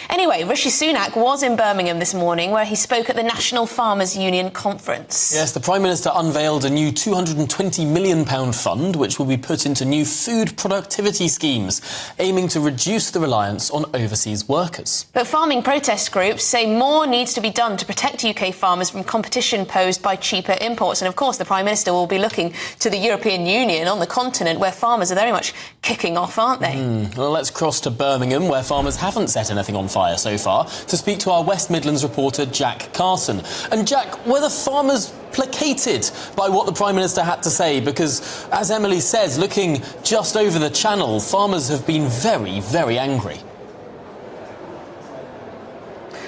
Anyway, Rishi Sunak was in Birmingham this morning where he spoke at the National Farmers Union conference. Yes, the Prime Minister unveiled a new £220 million fund which will be put into new food productivity schemes, aiming to reduce the reliance on overseas workers. But farming protest groups say more needs to be done to protect UK farmers from competition posed by cheaper imports. And of course, the Prime Minister will be looking to the European Union on the continent where farmers are very much kicking off, aren't they? Well, let's cross to Birmingham, where farmers haven't set anything on fire so far, to speak to our West Midlands reporter Jack Carson. And Jack, were the farmers placated by what the Prime Minister had to say? Because, as Emily says, looking just over the channel, farmers have been very, very angry.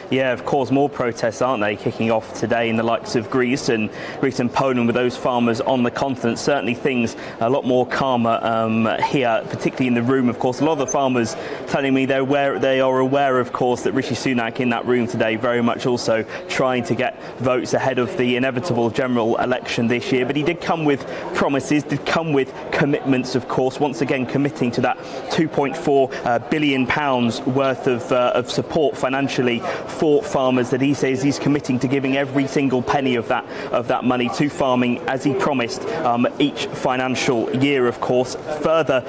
Yeah, of course, more protests, aren't they, kicking off today in the likes of Greece and Poland with those farmers on the continent. Certainly things a lot more calmer here, particularly in the room, of course. A lot of the farmers telling me they are aware, of course, that Rishi Sunak in that room today very much also trying to get votes ahead of the inevitable general election this year. But he did come with promises, did come with commitments, of course, once again committing to that £2.4 billion worth of support financially for farmers, that he says he's committing to giving every single penny of that money to farming, as he promised, each financial year, of course. Further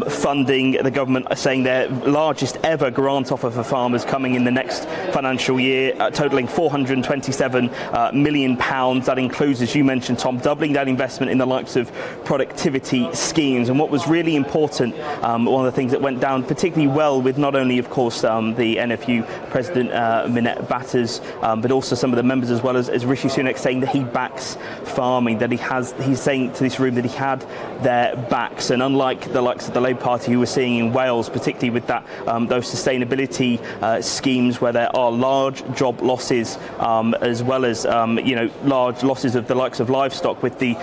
funding, the government are saying their largest ever grant offer for farmers coming in the next financial year, totalling £427 million. That includes, as you mentioned, Tom, doubling that investment in the likes of productivity schemes. And what was really important, one of the things that went down particularly well with not only, of course, the NFU President Minette Batters, but also some of the members, as well as Rishi Sunak, saying that he backs farming, that he's saying to this room that he had their backs. And unlike the likes of the Labour Party who we're seeing in Wales, particularly with that those sustainability schemes where there are large job losses, as well as large losses of the likes of livestock, with the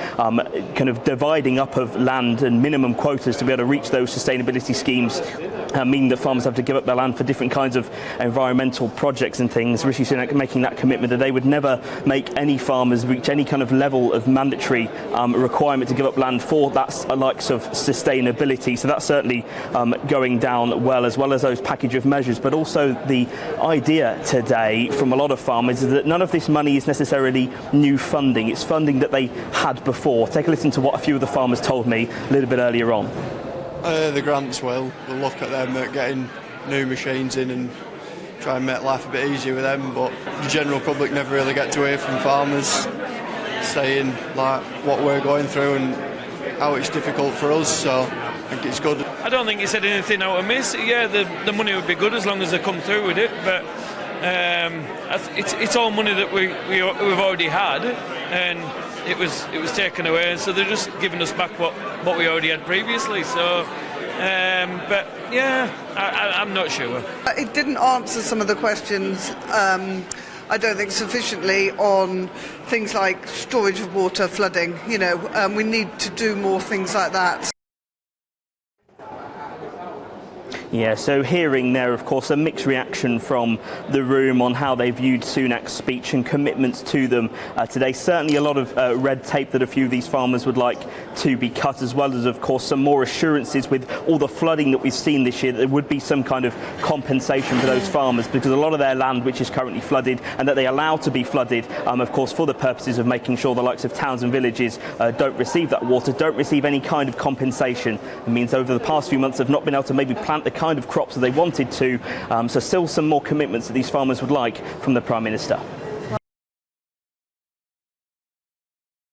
kind of dividing up of land and minimum quotas to be able to reach those sustainability schemes, meaning that farmers have to give up their land for different kinds of environmental projects and things. Rishi Sunak making that commitment that they would never make any farmers reach any kind of level of mandatory requirement to give up land for that likes of sustainability. So that's certainly going down well, as well as those package of measures. But also the idea today from a lot of farmers is that none of this money is necessarily new funding. It's funding that they had before. Take a listen to what a few of the farmers told me a little bit earlier on. The grants will. We'll look at them at getting new machines in and try and make life a bit easier with them, but the general public never really get to hear from farmers saying like what we're going through and how it's difficult for us, so I think it's good. I don't think he said anything out of miss. Yeah, the money would be good as long as they come through with it, but it's all money that we've already had, and it was taken away, so they're just giving us back what we already had previously. So but yeah, I'm not sure. It didn't answer some of the questions, I don't think, sufficiently on things like storage of water, flooding. We need to do more things like that. Yeah, so hearing there, of course, a mixed reaction from the room on how they viewed Sunak's speech and commitments to them today. Certainly a lot of red tape that a few of these farmers would like to be cut, as well as, of course, some more assurances with all the flooding that we've seen this year, that there would be some kind of compensation for those farmers, because a lot of their land which is currently flooded, and that they allow to be flooded, of course, for the purposes of making sure the likes of towns and villages don't receive that water, don't receive any kind of compensation. It means over the past few months they've not been able to maybe plant the kind of crops that they wanted to, so still some more commitments that these farmers would like from the Prime Minister.